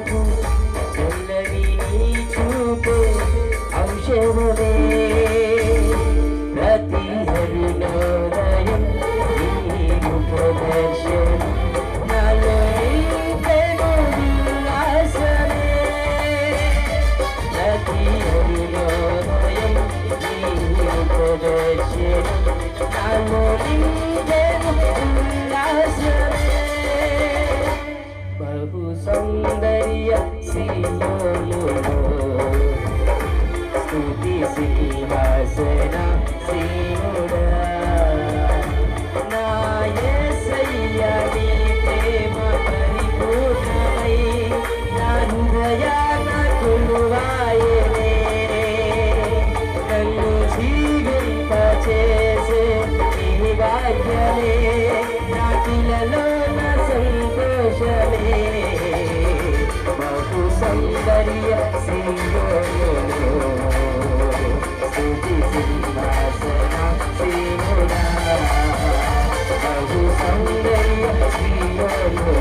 నాకు చల్లని నీ చూపే ఔషధమే ప్రతి హరిలోదయం నీ ఉపదర్శనం నాలో నింపెను ఉల్లాసమే ప్రతి హరిలోదయం నీ ఉపదర్శనం నాలో నింపెను ఉల్లాసమే బహు సౌందర్య సీయోనులో స్తుతి సింహాసన సీనుడా నా యేసయ్య నీ ప్రేమ పరిపూర్ణమై నా హృదయాన కొలువాయెనే నన్ను జీవింపచేసే నీ భాగ్యమే నాటిలలో నా సంతోషమే బహు సౌందర్య సింగోలో స్తుతి సింహాసన సీనుడా బహు సౌందర్య సింగోలో